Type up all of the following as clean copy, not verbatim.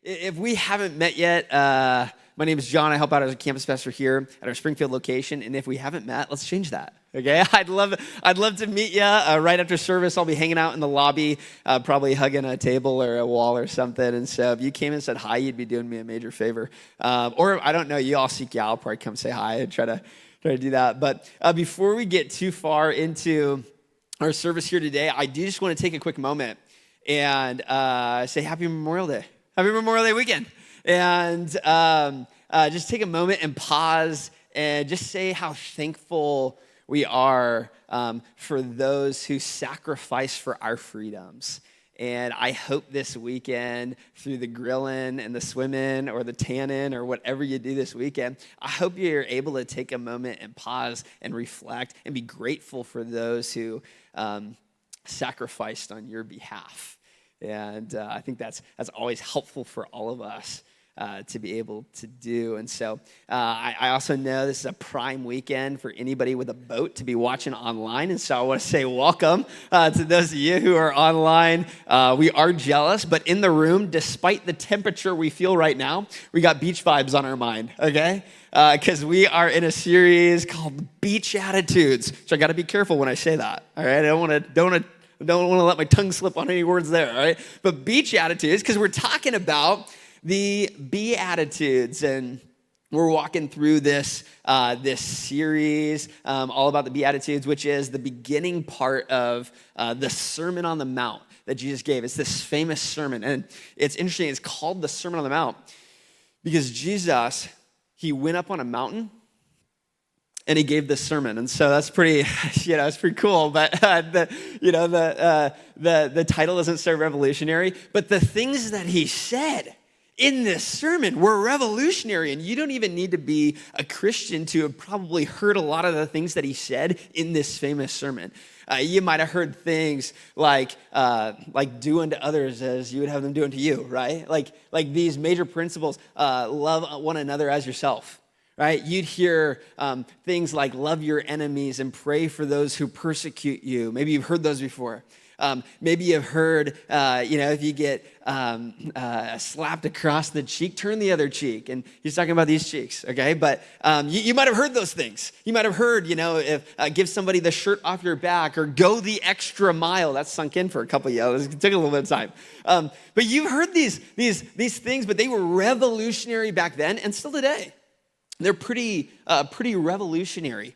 If we haven't met yet, my name is John. I help out as a campus pastor here at our Springfield location. And if we haven't met, let's change that. Okay, I'd love to meet you right after service. I'll be hanging out in the lobby, probably hugging a table or a wall or something. And so if you came and said hi, you'd be doing me a major favor. Or I don't know, you all seek you out. I'll probably come say hi and try to do that. But before we get too far into our service here today, I do just want to take a quick moment and say Happy Memorial Day. Happy Memorial Day weekend. And just take a moment and pause and just say how thankful we are for those who sacrifice for our freedoms. And I hope this weekend, through the grilling and the swimming or the tanning or whatever you do this weekend, I hope you're able to take a moment and pause and reflect and be grateful for those who sacrificed on your behalf. And I think that's always helpful for all of us to be able to do. And so I also know this is a prime weekend for anybody with a boat to be watching online. And so I want to say welcome to those of you who are online. We are jealous, but in the room, despite the temperature we feel right now, we got beach vibes on our mind, okay? Because we are in a series called Beach Attitudes. So I got to be careful when I say that, all right? I don't want to let my tongue slip on any words there, all right? But beach attitudes, because we're talking about the Beatitudes, and we're walking through this series all about the Beatitudes, which is the beginning part of the Sermon on the Mount that Jesus gave. It's this famous sermon, and it's interesting. It's called the Sermon on the Mount because Jesus, he went up on a mountain and he gave this sermon, and so that's pretty, it's pretty cool. But the title doesn't say revolutionary, but the things that he said in this sermon were revolutionary, and you don't even need to be a Christian to have probably heard a lot of the things that he said in this famous sermon. You might have heard things like do unto others as you would have them do unto you, right? Like these major principles, love one another as yourself. Right? You'd hear things like love your enemies and pray for those who persecute you. Maybe you've heard those before. Maybe you've heard, if you get slapped across the cheek, turn the other cheek. And he's talking about these cheeks, okay? But you might have heard those things. You might have heard, if give somebody the shirt off your back or go the extra mile. That's sunk in for a couple of you. It took a little bit of time. But you've heard these things, but they were revolutionary back then and still today. They're pretty revolutionary.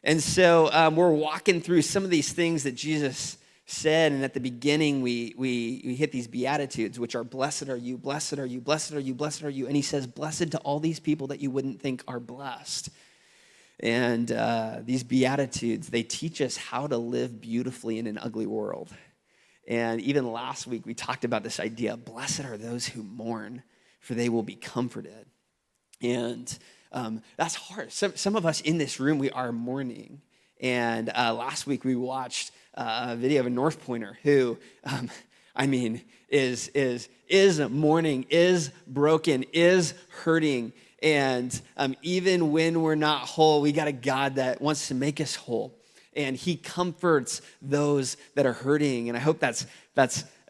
And so we're walking through some of these things that Jesus said, and at the beginning we hit these Beatitudes, which are blessed are you, blessed are you, blessed are you, blessed are you. And he says, blessed to all these people that you wouldn't think are blessed. And these Beatitudes, they teach us how to live beautifully in an ugly world. And even last week we talked about this idea, blessed are those who mourn, for they will be comforted. And that's hard. Some of us in this room, we are mourning. And last week we watched a video of a North Pointer who, is mourning, is broken, is hurting. And even when we're not whole, we got a God that wants to make us whole. And he comforts those that are hurting. And I hope that's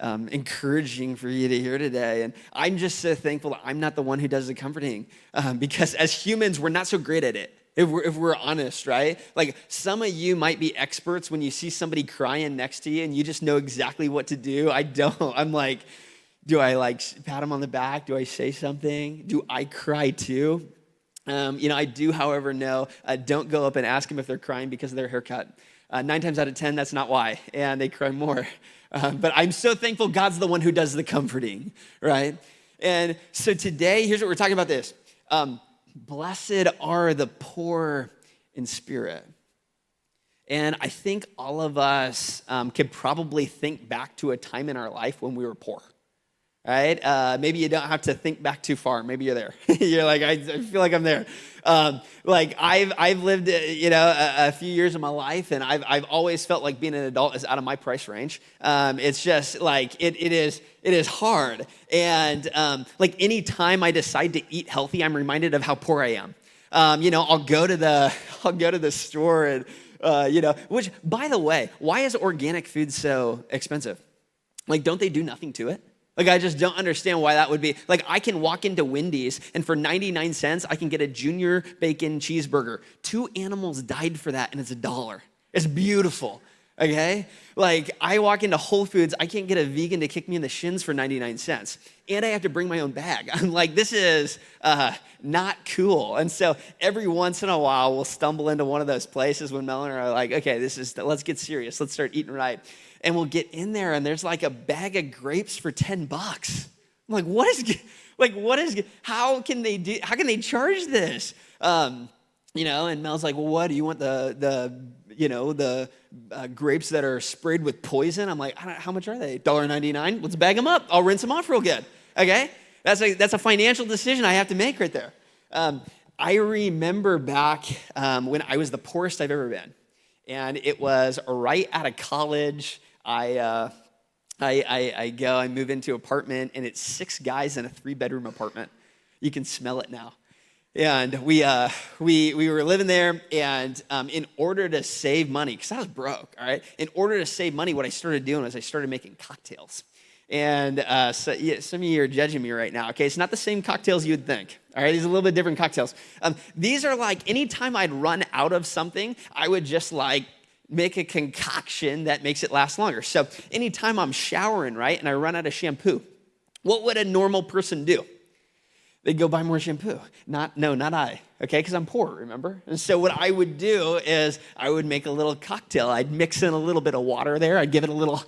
encouraging for you to hear today. And I'm just so thankful that I'm not the one who does the comforting, because as humans, we're not so great at it, if we're honest, right? Like some of you might be experts when you see somebody crying next to you and you just know exactly what to do. I don't. I'm like, do I pat them on the back? Do I say something? Do I cry too? I do, however, know, don't go up and ask them if they're crying because of their haircut. 9 times out of 10, that's not why, and they cry more. But I'm so thankful God's the one who does the comforting, right? And so today, here's what we're talking about this. Blessed are the poor in spirit. And I think all of us could probably think back to a time in our life when we were poor, right? Maybe you don't have to think back too far. Maybe you're there. You're like, I feel like I'm there. I've lived, a few years of my life, and I've always felt like being an adult is out of my price range. It's just like it is hard. And any time I decide to eat healthy, I'm reminded of how poor I am. I'll go to the store and which, by the way, why is organic food so expensive? Don't they do nothing to it? Like, I just don't understand why that would be. Like, I can walk into Wendy's, and for 99 cents, I can get a junior bacon cheeseburger. 2 animals died for that, and it's $1. It's beautiful, okay? Like, I walk into Whole Foods, I can't get a vegan to kick me in the shins for 99 cents. And I have to bring my own bag. I'm like, this is not cool. And so every once in a while, we'll stumble into one of those places when Mel and I are like, okay, let's get serious. Let's start eating right. And we'll get in there, and there's like a bag of grapes for $10. I'm like, how can they charge this? And Mel's like, well, what, do you want the grapes that are sprayed with poison? I'm like, how much are they? $1.99? Let's bag them up. I'll rinse them off real good, okay? That's a financial decision I have to make right there. I remember back when I was the poorest I've ever been, and it was right out of college. I move into an apartment, and it's 6 guys in a 3-bedroom apartment. You can smell it now. And we were living there, and in order to save money, because I was broke, all right? In order to save money, what I started doing was I started making cocktails. And some of you are judging me right now, okay? It's not the same cocktails you would think, all right? These are a little bit different cocktails. These are like, anytime I'd run out of something, I would just like make a concoction that makes it last longer. So anytime I'm showering, right, and I run out of shampoo, what would a normal person do? They'd go buy more shampoo. Not I, okay, because I'm poor, remember? And so what I would do is I would make a little cocktail. I'd mix in a little bit of water there. I'd give it a little,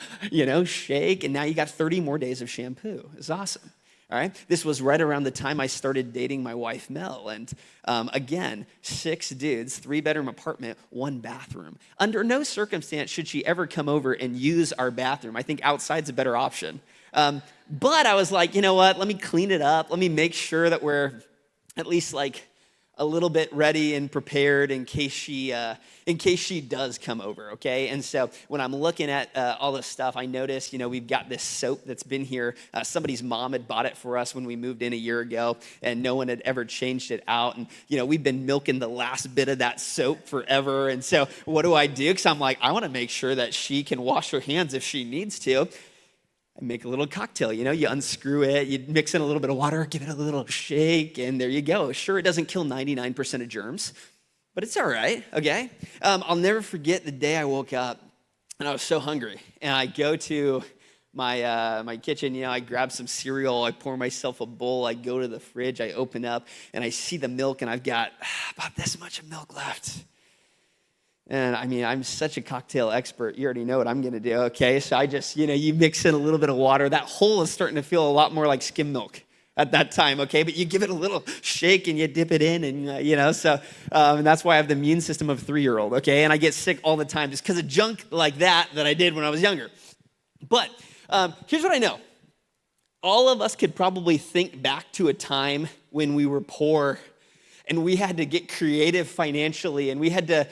shake, and now you got 30 more days of shampoo. It's awesome. All right, this was right around the time I started dating my wife, Mel. And again, 6 dudes, 3-bedroom apartment, 1 bathroom. Under no circumstance should she ever come over and use our bathroom. I think outside's a better option. But I was like, you know what? Let me clean it up. Let me make sure that we're at least like a little bit ready and prepared in case she does come over, okay? And so when I'm looking at all this stuff, I noticed, we've got this soap that's been here. Somebody's mom had bought it for us when we moved in a year ago, and no one had ever changed it out. And, we've been milking the last bit of that soap forever. And so what do? Because I'm like, I want to make sure that she can wash her hands if she needs to. I make a little cocktail, you unscrew it, you mix in a little bit of water, give it a little shake, and there you go. Sure, it doesn't kill 99% of germs, but it's all right, okay? I'll never forget the day I woke up, and I was so hungry, and I go to my kitchen, I grab some cereal, I pour myself a bowl, I go to the fridge, I open up, and I see the milk, and I've got about this much of milk left. And I'm such a cocktail expert. You already know what I'm going to do, okay? So I just, you mix in a little bit of water. That hole is starting to feel a lot more like skim milk at that time, okay? But you give it a little shake and you dip it in and, and that's why I have the immune system of a 3-year-old, okay? And I get sick all the time just because of junk like that I did when I was younger. But here's what I know. All of us could probably think back to a time when we were poor and we had to get creative financially, and we had to,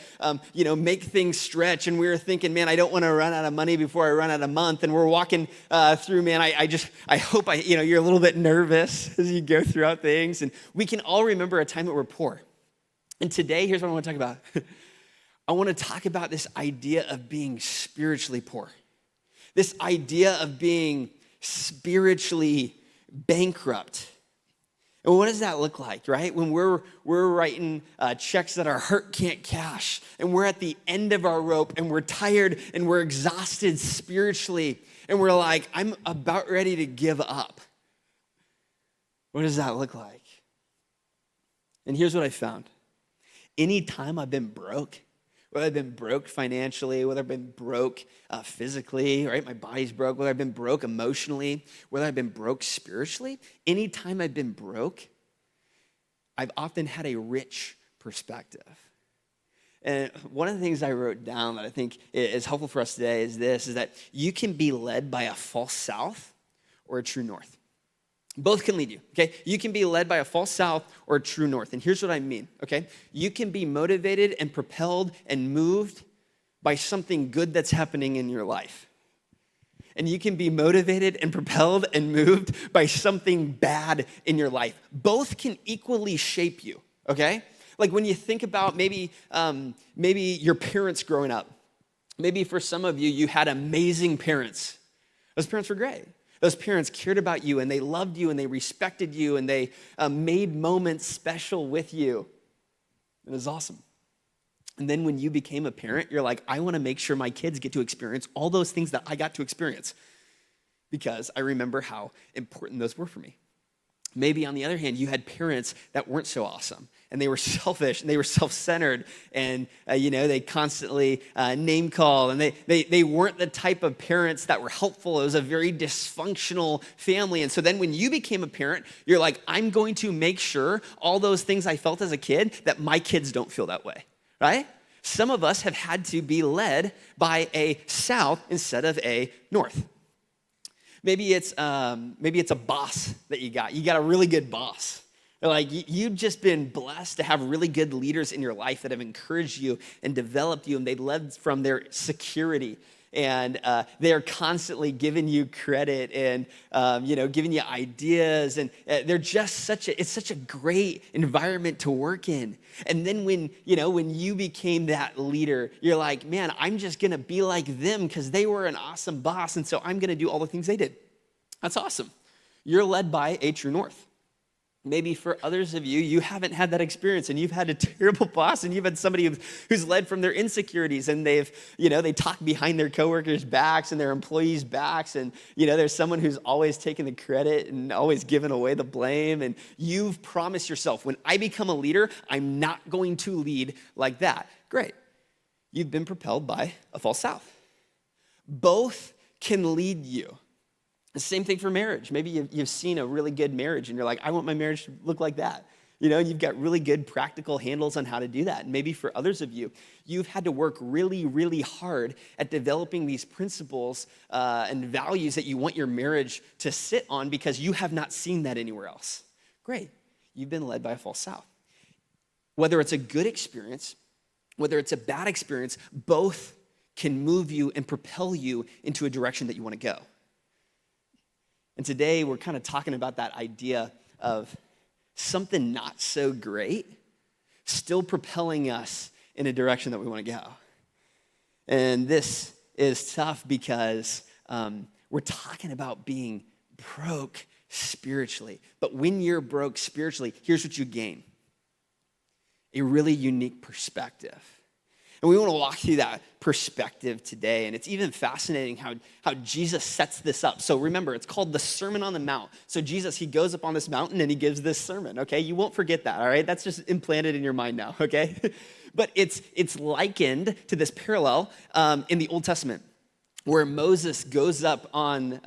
make things stretch. And we were thinking, man, I don't want to run out of money before I run out of month. And we're walking through, man, I hope you're a little bit nervous as you go throughout things. And we can all remember a time that we're poor. And today, here's what I want to talk about. I want to talk about this idea of being spiritually poor. This idea of being spiritually bankrupt. And what does that look like, right? When we're writing checks that our heart can't cash, and we're at the end of our rope, and we're tired, and we're exhausted spiritually, and we're like, I'm about ready to give up. What does that look like? And here's what I found. Anytime I've been broke, whether I've been broke financially, whether I've been broke physically, right? My body's broke, whether I've been broke emotionally, whether I've been broke spiritually, anytime I've been broke, I've often had a rich perspective. And one of the things I wrote down that I think is helpful for us today is that you can be led by a false south or a true north. Both can lead you, okay? You can be led by a false south or a true north. And here's what I mean, okay? You can be motivated and propelled and moved by something good that's happening in your life. And you can be motivated and propelled and moved by something bad in your life. Both can equally shape you, okay? Like when you think about maybe your parents growing up. Maybe for some of you, you had amazing parents. Those parents were great. Those parents cared about you, and they loved you, and they respected you, and they made moments special with you. It was awesome. And then when you became a parent, you're like, I want to make sure my kids get to experience all those things that I got to experience because I remember how important those were for me. Maybe on the other hand, you had parents that weren't so awesome, and they were selfish, and they were self-centered, and they constantly name call, and they weren't the type of parents that were helpful. It was a very dysfunctional family. And so then when you became a parent, you're like, I'm going to make sure all those things I felt as a kid, that my kids don't feel that way, right? Some of us have had to be led by a south instead of a north. Maybe it's a boss that you got. You got a really good boss. Like you've just been blessed to have really good leaders in your life that have encouraged you and developed you, and they led from their security. And they're constantly giving you credit and giving you ideas, and they're just it's such a great environment to work in. And then when you became that leader, you're like, man, I'm just gonna be like them because they were an awesome boss, and so I'm gonna do all the things they did. That's awesome. You're led by a true north. Maybe for others of you, you haven't had that experience, and you've had a terrible boss, and you've had somebody who's led from their insecurities, and they talk behind their coworkers' backs and their employees' backs, and there's someone who's always taking the credit and always giving away the blame, and you've promised yourself, when I become a leader, I'm not going to lead like that. Great. You've been propelled by a false south. Both can lead you. The same thing for marriage. Maybe you've seen a really good marriage and you're like, I want my marriage to look like that. And you've got really good practical handles on how to do that. And maybe for others of you, you've had to work really, really hard at developing these principles and values that you want your marriage to sit on because you have not seen that anywhere else. Great. You've been led by a false south. Whether it's a good experience, whether it's a bad experience, both can move you and propel you into a direction that you want to go. And today we're kind of talking about that idea of something not so great still propelling us in a direction that we want to go. And this is tough because we're talking about being broke spiritually. But when you're broke spiritually, here's what you gain: a really unique perspective. And we want to walk through that perspective today. And it's even fascinating how Jesus sets this up. So remember, it's called the Sermon on the Mount. So Jesus, he goes up on this mountain and he gives this sermon, okay? You won't forget that, all right? That's just implanted in your mind now, okay? But it's likened to this parallel in the Old Testament, where Moses goes up on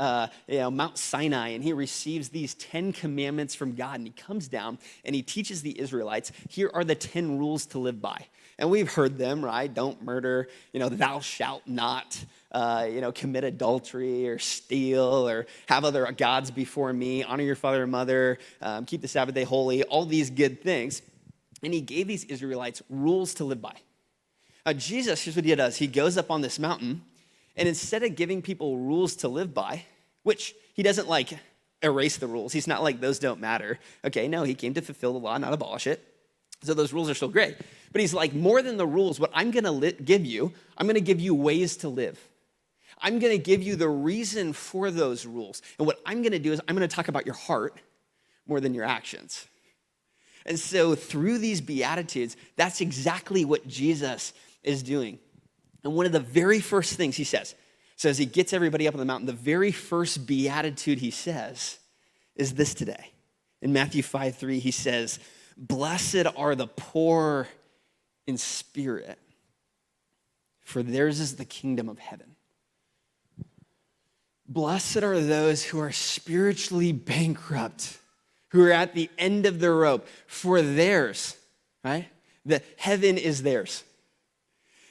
Mount Sinai and he receives these 10 commandments from God, and he comes down and he teaches the Israelites, here are the 10 rules to live by. And we've heard them, right? Don't murder, thou shalt not, commit adultery or steal or have other gods before me, honor your father and mother, keep the Sabbath day holy, all these good things. And he gave these Israelites rules to live by. Jesus, here's what he does. He goes up on this mountain, and instead of giving people rules to live by, which he doesn't erase the rules. He's not like those don't matter. Okay, no, he came to fulfill the law, not abolish it. So those rules are still great. But he's like, more than the rules, what I'm going to give you, I'm going to give you ways to live. I'm going to give you the reason for those rules. And what I'm going to do is I'm going to talk about your heart more than your actions. And so through these Beatitudes, that's exactly what Jesus is doing. And one of the very first things he says, so as he gets everybody up on the mountain, the very first Beatitude he says is this today. In Matthew 5:3, he says, blessed are the poor in spirit, for theirs is the kingdom of heaven. Blessed are those who are spiritually bankrupt, who are at the end of their rope, for theirs, right? The heaven is theirs.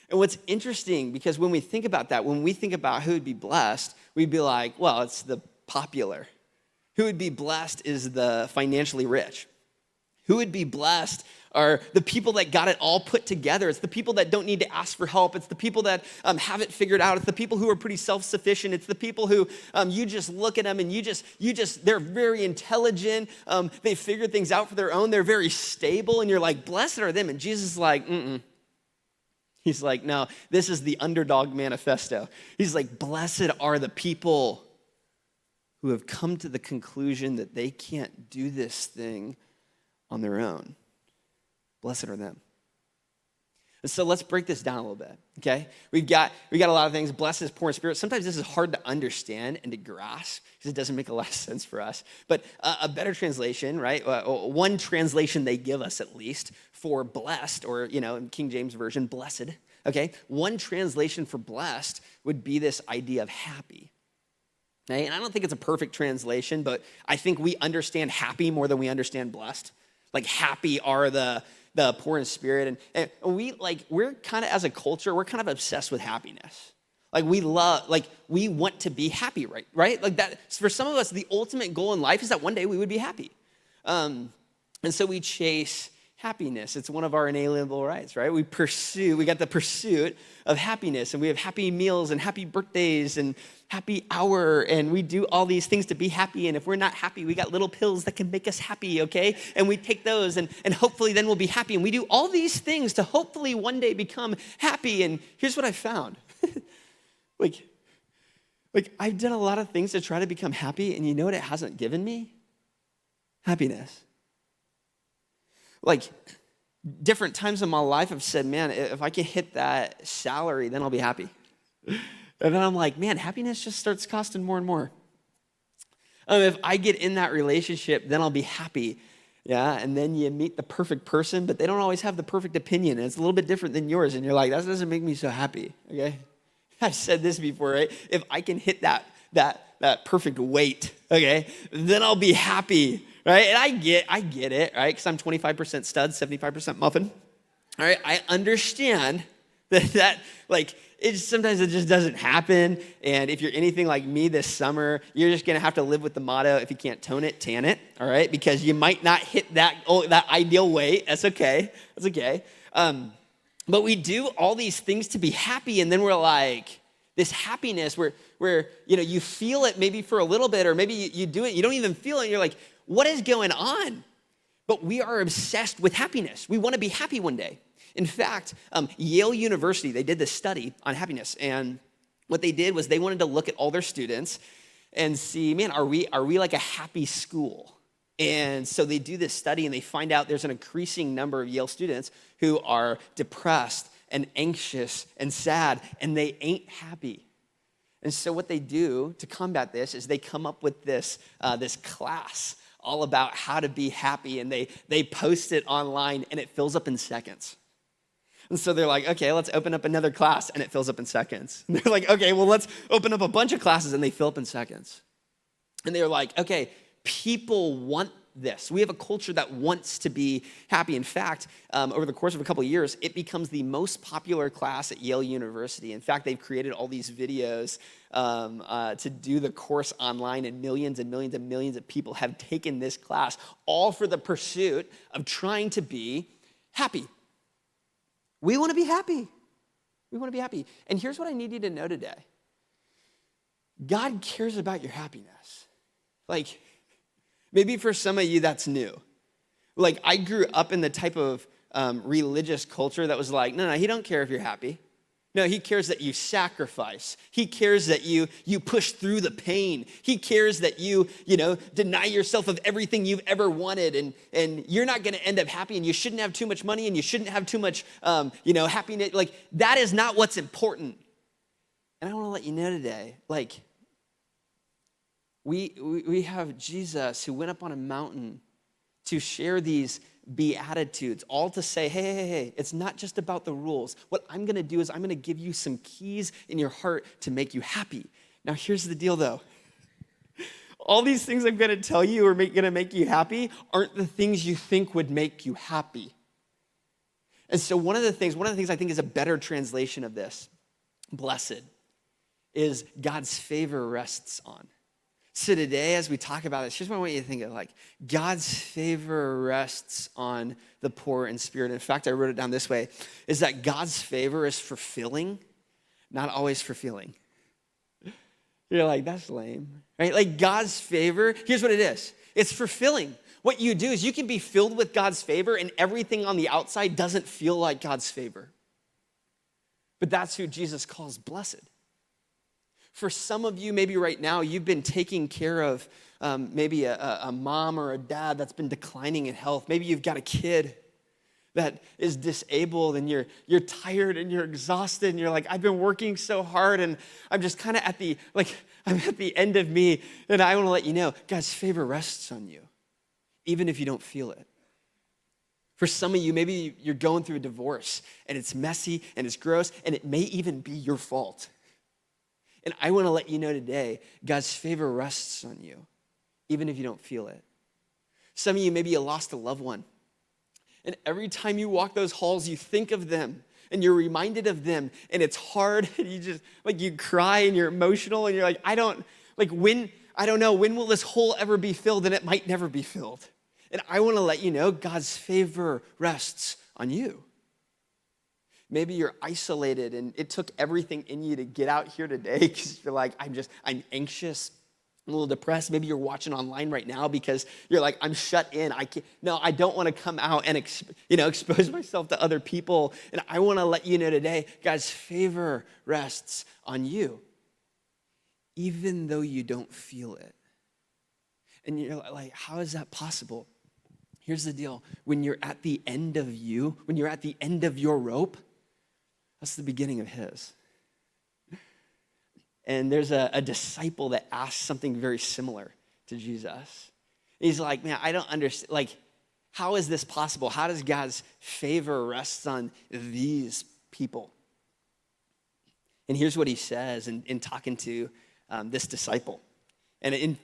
And what's interesting, because when we think about that, when we think about who would be blessed, we'd be like, well, it's the popular. Who would be blessed is the financially rich. Who would be blessed are the people that got it all put together. It's the people that don't need to ask for help. It's the people that have it figured out. It's the people who are pretty self-sufficient. It's the people who you just look at them and they're very intelligent. They figured things out for their own. They're very stable. And you're like, blessed are them. And Jesus is like, He's like, no, this is the underdog manifesto. He's like, blessed are the people who have come to the conclusion that they can't do this thing on their own. Blessed are them. And so let's break this down a little bit, okay? We got a lot of things. Blessed is poor in spirit. Sometimes this is hard to understand and to grasp because it doesn't make a lot of sense for us. But a better translation, right? One translation they give us at least for blessed, or in King James Version, blessed, okay? One translation for blessed would be this idea of happy. Okay? And I don't think it's a perfect translation, but I think we understand happy more than we understand blessed. Like happy are the poor in spirit. And we're kind of, as a culture, we're kind of obsessed with happiness. We want to be happy, right? Like that, for some of us, the ultimate goal in life is that one day we would be happy. And so we chase happiness. It's one of our inalienable rights, right? We got the pursuit of happiness, and we have happy meals and happy birthdays and happy hour, and we do all these things to be happy. And if we're not happy, we got little pills that can make us happy, okay? And we take those, and hopefully then we'll be happy. And we do all these things to hopefully one day become happy. And here's what I found. I've done a lot of things to try to become happy, and you know what it hasn't given me? Happiness. Different times in my life I've said, man, if I can hit that salary, then I'll be happy. And then I'm like, man, happiness just starts costing more and more. If I get in that relationship, then I'll be happy. Yeah, and then you meet the perfect person, but they don't always have the perfect opinion, and it's a little bit different than yours, and you're like, that doesn't make me so happy, okay? I've said this before, right? If I can hit that perfect weight, okay, then I'll be happy, right? And I get it, right? Because I'm 25% stud, 75% muffin. All right, I understand that sometimes it just doesn't happen. And if you're anything like me this summer, you're just gonna have to live with the motto: if you can't tone it, tan it. All right, because you might not hit that ideal weight. That's okay. That's okay. But we do all these things to be happy, and then we're like, this happiness where you feel it maybe for a little bit, or maybe you do it, you don't even feel it, and you're like, what is going on? But we are obsessed with happiness. We want to be happy one day. In fact, Yale University, they did this study on happiness, and what they did was they wanted to look at all their students and see, man, are we like a happy school? And so they do this study, and they find out there's an increasing number of Yale students who are depressed and anxious and sad, and they ain't happy. And so what they do to combat this is they come up with this class all about how to be happy, and they post it online, and it fills up in seconds. And so they're like, okay, let's open up another class, and it fills up in seconds. And they're like, okay, well, let's open up a bunch of classes, and they fill up in seconds. And they're like, okay, people want this. We have a culture that wants to be happy. In fact, over the course of a couple of years, it becomes the most popular class at Yale University. In fact, they've created all these videos to do the course online, and millions and millions and millions of people have taken this class, all for the pursuit of trying to be happy. We want to be happy. We want to be happy. And here's what I need you to know today. God cares about your happiness. Maybe for some of you that's new. I grew up in the type of religious culture that was like, no, he don't care if you're happy. No, he cares that you sacrifice. He cares that you push through the pain. He cares that you deny yourself of everything you've ever wanted, and you're not going to end up happy, and you shouldn't have too much money, and you shouldn't have too much, happiness. That is not what's important. And I want to let you know today, we have Jesus who went up on a mountain to share these Beatitudes, all to say, hey, it's not just about the rules. What I'm going to do is I'm going to give you some keys in your heart to make you happy. Now, here's the deal, though. All these things I'm going to tell you are going to make you happy aren't the things you think would make you happy. And so one of the things I think is a better translation of this, blessed, is God's favor rests on. So today, as we talk about this, here's what I want you to think of: God's favor rests on the poor in spirit. In fact, I wrote it down this way, is that God's favor is fulfilling, not always fulfilling. You're like, that's lame, right? God's favor, here's what it is. It's fulfilling. What you do is you can be filled with God's favor, and everything on the outside doesn't feel like God's favor. But that's who Jesus calls blessed. For some of you, maybe right now, you've been taking care of maybe a mom or a dad that's been declining in health. Maybe you've got a kid that is disabled and you're tired and you're exhausted and you're like, I've been working so hard and I'm just kind of I'm at the end of me. And I want to let you know, God's favor rests on you, even if you don't feel it. For some of you, maybe you're going through a divorce and it's messy and it's gross and it may even be your fault. And I want to let you know today, God's favor rests on you, even if you don't feel it. Some of you, maybe you lost a loved one. And every time you walk those halls, you think of them and you're reminded of them and it's hard and you just, you cry and you're emotional and you're like, I don't know, when will this hole ever be filled? And it might never be filled. And I want to let you know, God's favor rests on you. Maybe you're isolated and it took everything in you to get out here today because you're like, I'm anxious, I'm a little depressed. Maybe you're watching online right now because you're like, I'm shut in. I don't want to come out and expose myself to other people. And I want to let you know today, God's favor rests on you, even though you don't feel it. And you're like, how is that possible? Here's the deal. When you're at the end of when you're at the end of your rope, that's the beginning of his. And there's a disciple that asks something very similar to Jesus. He's like, man, I don't understand. How is this possible? How does God's favor rest on these people? And here's what he says in talking to this disciple. And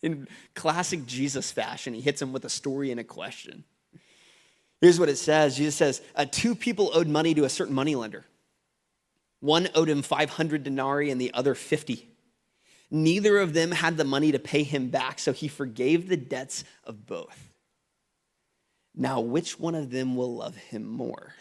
in classic Jesus fashion, he hits him with a story and a question. Here's what it says. Jesus says, 2 people owed money to a certain moneylender. One owed him 500 denarii and the other 50. Neither of them had the money to pay him back, so he forgave the debts of both. Now, which one of them will love him more?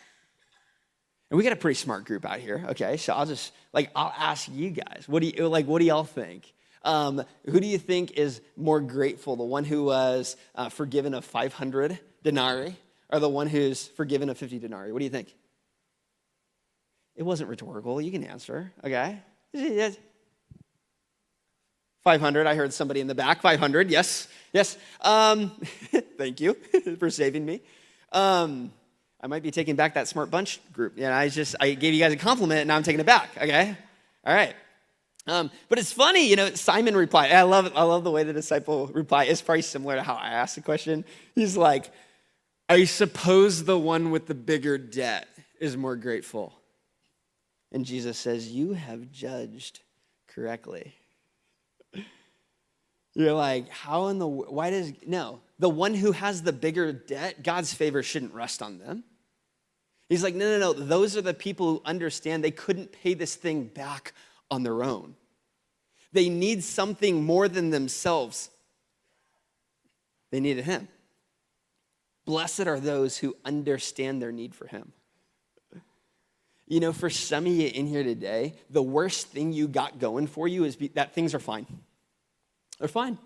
And we got a pretty smart group out here, okay? So I'll ask you guys, what do y'all think? Who do you think is more grateful? The one who was forgiven of 500 denarii or the one who's forgiven of 50 denarii? What do you think? It wasn't rhetorical. You can answer, okay? 500. I heard somebody in the back. 500, yes. Thank you for saving me. I might be taking back that smart bunch group. I gave you guys a compliment and now I'm taking it back, okay? All right. But it's funny, Simon replied. I love the way the disciple replied. It's probably similar to how I asked the question. He's like, I suppose the one with the bigger debt is more grateful. And Jesus says, you have judged correctly. You're like, the one who has the bigger debt, God's favor shouldn't rest on them. He's like, no. Those are the people who understand they couldn't pay this thing back on their own. They need something more than themselves. They needed him. Blessed are those who understand their need for him. For some of you in here today, the worst thing you got going for you is that things are fine. They're fine.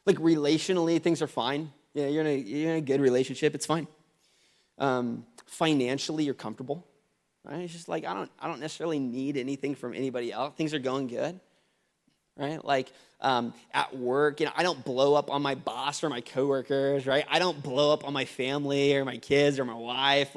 Relationally, things are fine. Yeah, you're in a good relationship. It's fine. Financially, you're comfortable. Right? It's just I don't necessarily need anything from anybody else. Things are going good. Right? At work, I don't blow up on my boss or my coworkers. Right? I don't blow up on my family or my kids or my wife.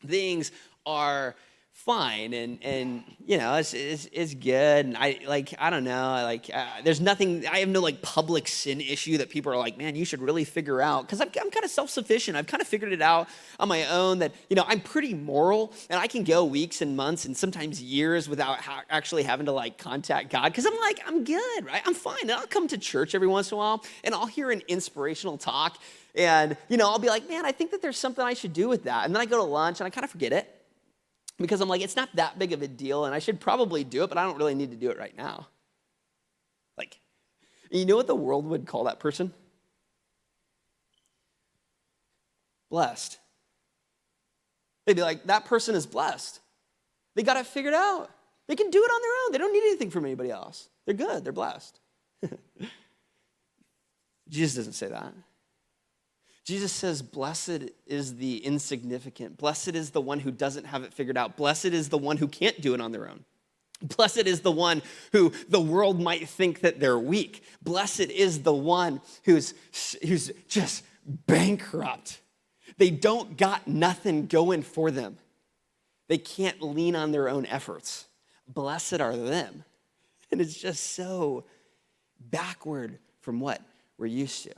Things are fine and it's good. And I don't know, there's nothing, I have no public sin issue that people are like, man, you should really figure out, because I'm kind of self-sufficient. I've kind of figured it out on my own that I'm pretty moral and I can go weeks and months and sometimes years without actually having to contact God, because I'm good, right? I'm fine. And I'll come to church every once in a while and I'll hear an inspirational talk and I'll be like, man, I think that there's something I should do with that. And then I go to lunch and I kind of forget it, because I'm like, it's not that big of a deal, and I should probably do it, but I don't really need to do it right now. You know what the world would call that person? Blessed. They'd be like, that person is blessed. They got it figured out. They can do it on their own. They don't need anything from anybody else. They're good. They're blessed. Jesus doesn't say that. Jesus says, blessed is the insignificant. Blessed is the one who doesn't have it figured out. Blessed is the one who can't do it on their own. Blessed is the one who the world might think that they're weak. Blessed is the one who's just bankrupt. They don't got nothing going for them. They can't lean on their own efforts. Blessed are them. And it's just so backward from what we're used to.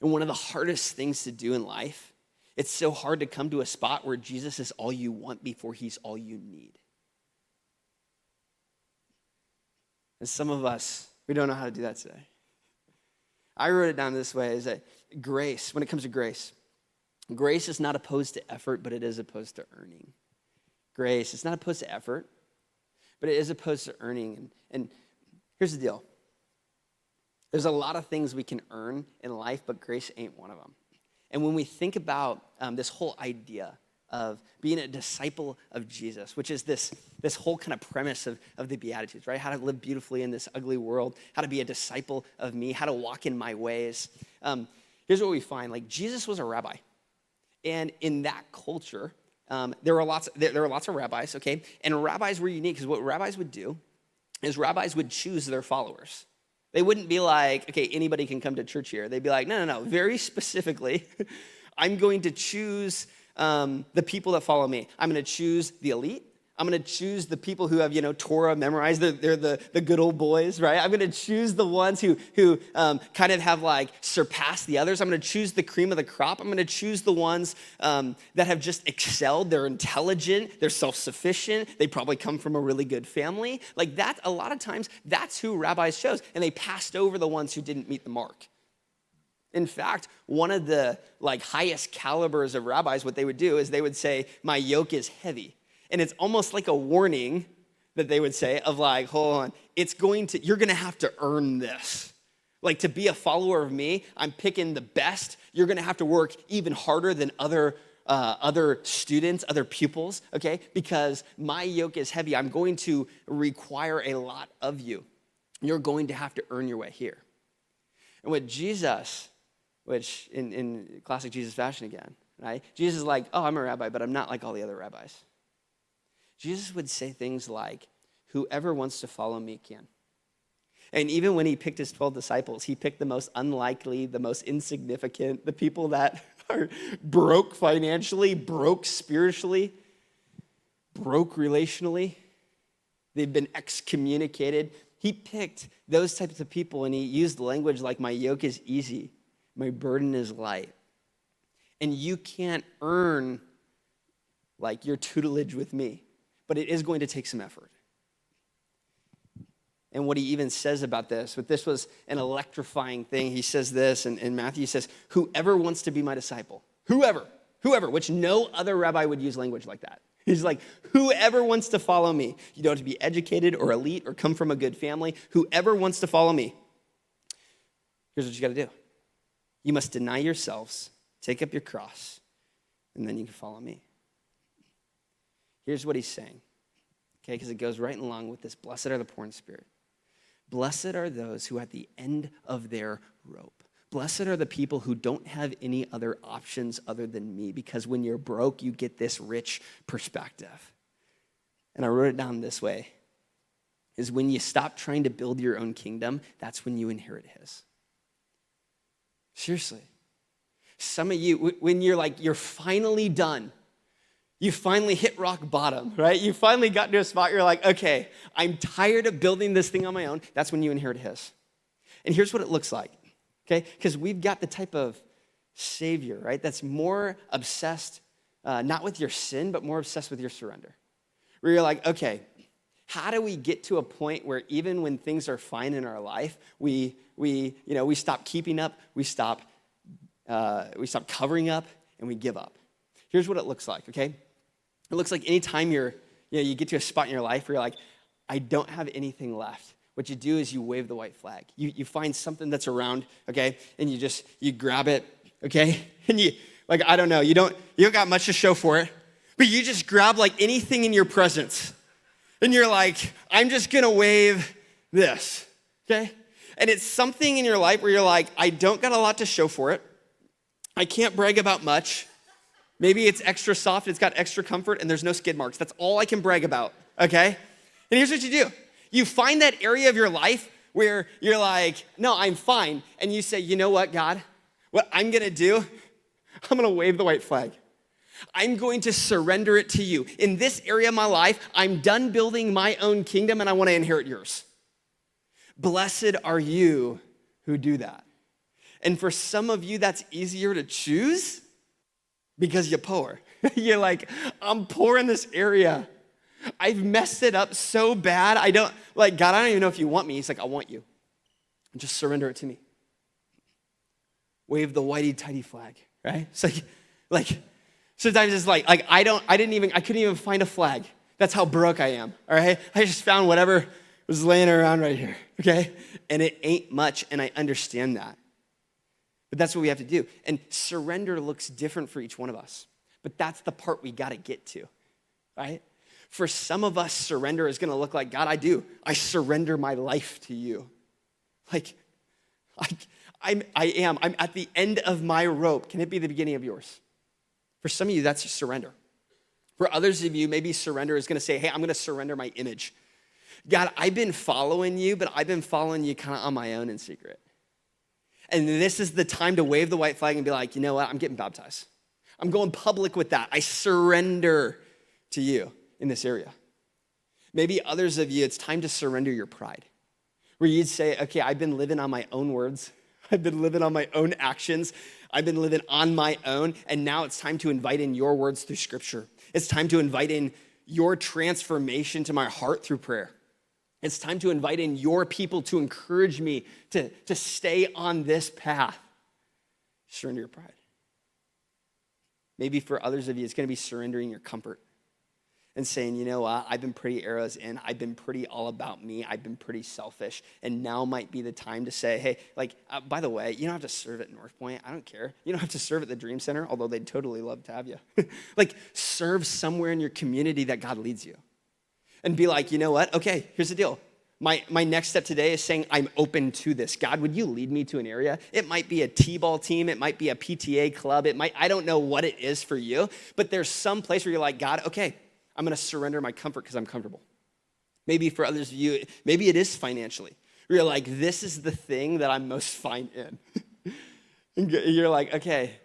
And one of the hardest things to do in life, it's so hard to come to a spot where Jesus is all you want before he's all you need. And some of us, we don't know how to do that today. I wrote it down this way, is that grace, when it comes to grace is not opposed to effort, but it is opposed to earning. Grace, it's not opposed to effort, but it is opposed to earning. And here's the deal. There's a lot of things we can earn in life, but grace ain't one of them. And when we think about this whole idea of being a disciple of Jesus, which is this whole kind of premise of the Beatitudes, right? How to live beautifully in this ugly world, how to be a disciple of me, how to walk in my ways. Here's what we find. Like, Jesus was a rabbi. And in that culture, there were lots of rabbis, okay? And rabbis were unique because what rabbis would do is rabbis would choose their followers. They wouldn't be like, okay, anybody can come to church here. They'd be like, no. Very specifically, I'm going to choose the people that follow me. I'm going to choose the elite. I'm going to choose the people who have, Torah memorized. They're the good old boys, right? I'm going to choose the ones who kind of have like surpassed the others. I'm going to choose the cream of the crop. I'm going to choose the ones that have just excelled. They're intelligent. They're self-sufficient. They probably come from a really good family. Like that, a lot of times, that's who rabbis chose. And they passed over the ones who didn't meet the mark. In fact, one of the highest calibers of rabbis, what they would do is they would say, my yoke is heavy. And it's almost like a warning that they would say of like, hold on, you're going to have to earn this. Like, to be a follower of me, I'm picking the best. You're going to have to work even harder than other students, other pupils, okay? Because my yoke is heavy. I'm going to require a lot of you. You're going to have to earn your way here. And with Jesus, which in classic Jesus fashion again, right? Jesus is like, oh, I'm a rabbi, but I'm not like all the other rabbis. Jesus would say things like, whoever wants to follow me can. And even when he picked his 12 disciples, he picked the most unlikely, the most insignificant, the people that are broke financially, broke spiritually, broke relationally. They've been excommunicated. He picked those types of people, and he used language like, my yoke is easy, my burden is light. And you can't earn your tutelage with me. But it is going to take some effort. And what he even says about this was an electrifying thing. He says this, and in Matthew he says, whoever wants to be my disciple, whoever, which no other rabbi would use language like that. He's like, whoever wants to follow me. You don't have to be educated or elite or come from a good family. Whoever wants to follow me, here's what you got to do. You must deny yourselves, take up your cross, and then you can follow me. Here's what he's saying, okay, because it goes right along with this. Blessed are the poor in spirit. Blessed are those who are at the end of their rope. Blessed are the people who don't have any other options other than me, because when you're broke, you get this rich perspective. And I wrote it down this way, is when you stop trying to build your own kingdom, that's when you inherit his. Seriously. Some of you, when you're finally done, you finally hit rock bottom, right? You finally got to a spot you're like, okay, I'm tired of building this thing on my own. That's when you inherit his. And here's what it looks like, okay? Because we've got the type of Savior, right? That's more obsessed, not with your sin, but more obsessed with your surrender. Where you're like, okay, how do we get to a point where even when things are fine in our life, we stop keeping up, we stop covering up, and we give up. Here's what it looks like, okay? It looks like anytime you get to a spot in your life where you're like, I don't have anything left. What you do is you wave the white flag. You find something that's around, okay? And you grab it, okay? And you don't got much to show for it, but you just grab anything in your presence. And you're like, I'm just gonna wave this, okay? And it's something in your life where you're like, I don't got a lot to show for it. I can't brag about much. Maybe it's extra soft, it's got extra comfort, and there's no skid marks. That's all I can brag about, okay? And here's what you do. You find that area of your life where you're like, no, I'm fine. And you say, you know what, God? What I'm going to do, I'm going to wave the white flag. I'm going to surrender it to you. In this area of my life, I'm done building my own kingdom and I want to inherit yours. Blessed are you who do that. And for some of you, that's easier to choose because you're poor. You're like, I'm poor in this area. I've messed it up so bad. God, I don't even know if you want me. He's like, I want you. Just surrender it to me. Wave the whitey-tighty flag, right? It's like sometimes it's like I couldn't even find a flag. That's how broke I am, all right? I just found whatever was laying around right here, okay? And it ain't much, and I understand that. But that's what we have to do. And surrender looks different for each one of us. But that's the part we got to get to, right? For some of us, surrender is going to look like, God, I surrender my life to you. I'm at the end of my rope. Can it be the beginning of yours? For some of you, that's your surrender. For others of you, maybe surrender is going to say, hey, I'm going to surrender my image. God, I've been following you, but I've been following you kind of on my own in secret. And this is the time to wave the white flag and be like, you know what? I'm getting baptized. I'm going public with that. I surrender to you in this area. Maybe others of you, it's time to surrender your pride. Where you'd say, okay, I've been living on my own words. I've been living on my own actions. I've been living on my own. And now it's time to invite in your words through scripture. It's time to invite in your transformation to my heart through prayer. It's time to invite in your people to encourage me to stay on this path. Surrender your pride. Maybe for others of you, it's going to be surrendering your comfort and saying, you know what, I've been pretty arrows in. I've been pretty all about me. I've been pretty selfish. And now might be the time to say, hey, by the way, you don't have to serve at North Point. I don't care. You don't have to serve at the Dream Center, although they'd totally love to have you. Serve somewhere in your community that God leads you. And be like, you know what? Okay, here's the deal. My next step today is saying I'm open to this. God, would you lead me to an area? It might be a T-ball team. It might be a PTA club. I don't know what it is for you, but there's some place where you're like, God, okay, I'm going to surrender my comfort because I'm comfortable. Maybe for others of you, maybe it is financially. Where you're like, this is the thing that I'm most fine in. And you're like, okay,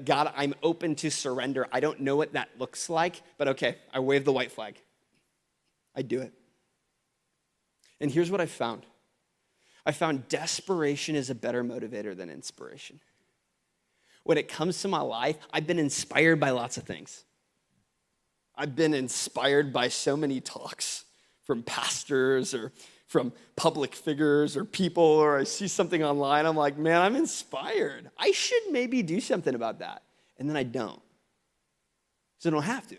God, I'm open to surrender. I don't know what that looks like, but okay, I wave the white flag. I do it. And here's what I found. I found desperation is a better motivator than inspiration. When it comes to my life, I've been inspired by lots of things. I've been inspired by so many talks from pastors or from public figures or people, or I see something online, I'm like, man, I'm inspired. I should maybe do something about that. And then I don't. So I don't have to,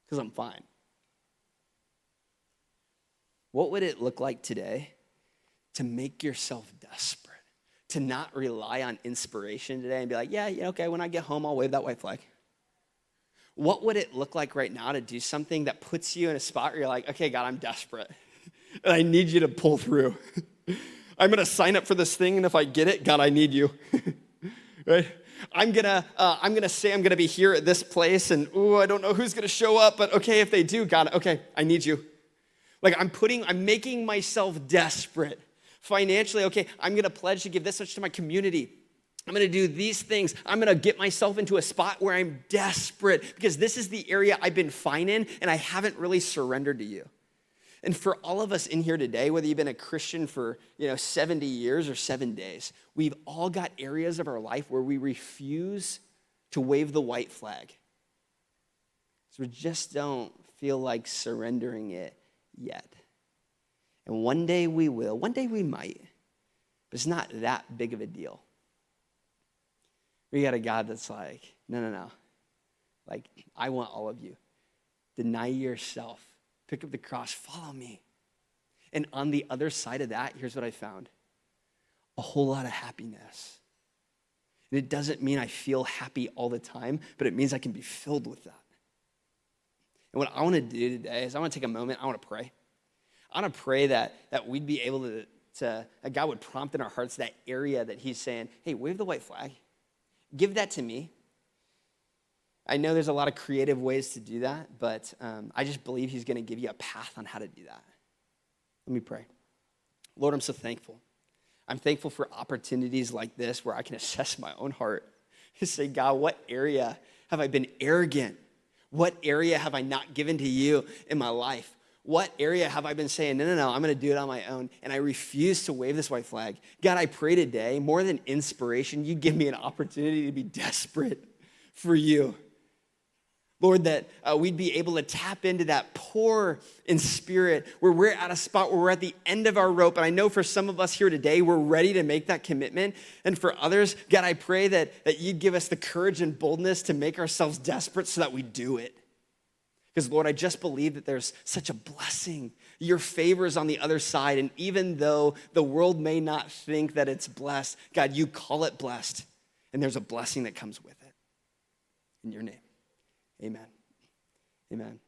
because I'm fine. What would it look like today to make yourself desperate, to not rely on inspiration today and be like, yeah, okay, when I get home, I'll wave that white flag? What would it look like right now to do something that puts you in a spot where you're like, okay, God, I'm desperate, and I need you to pull through. I'm going to sign up for this thing, and if I get it, God, I need you. Right? I'm gonna say I'm gonna be here at this place, and I don't know who's gonna show up, but okay, if they do, God, okay, I need you. I'm making myself desperate. Financially, okay, I'm gonna pledge to give this much to my community. I'm gonna do these things. I'm gonna get myself into a spot where I'm desperate because this is the area I've been fine in and I haven't really surrendered to you. And for all of us in here today, whether you've been a Christian for 70 years or 7 days, we've all got areas of our life where we refuse to wave the white flag. So we just don't feel like surrendering it yet. And one day we will, one day we might, but it's not that big of a deal. We got a God that's like, no. I want all of you. Deny yourself. Pick up the cross. Follow me. And on the other side of that, here's what I found. A whole lot of happiness. And it doesn't mean I feel happy all the time, but it means I can be filled with that. And what I want to do today is I want to take a moment. I want to pray. I want to pray that we'd be able to that God would prompt in our hearts that area that he's saying, hey, wave the white flag. Give that to me. I know there's a lot of creative ways to do that, but I just believe he's going to give you a path on how to do that. Let me pray. Lord, I'm so thankful. I'm thankful for opportunities like this where I can assess my own heart and say, God, what area have I been arrogant? What area have I not given to you in my life? What area have I been saying, no, I'm going to do it on my own, and I refuse to wave this white flag? God, I pray today, more than inspiration, you give me an opportunity to be desperate for you. Lord, that we'd be able to tap into that poor in spirit where we're at a spot where we're at the end of our rope. And I know for some of us here today, we're ready to make that commitment. And for others, God, I pray that you'd give us the courage and boldness to make ourselves desperate so that we do it. Because, Lord, I just believe that there's such a blessing. Your favor is on the other side. And even though the world may not think that it's blessed, God, you call it blessed. And there's a blessing that comes with it. In your name. Amen. Amen.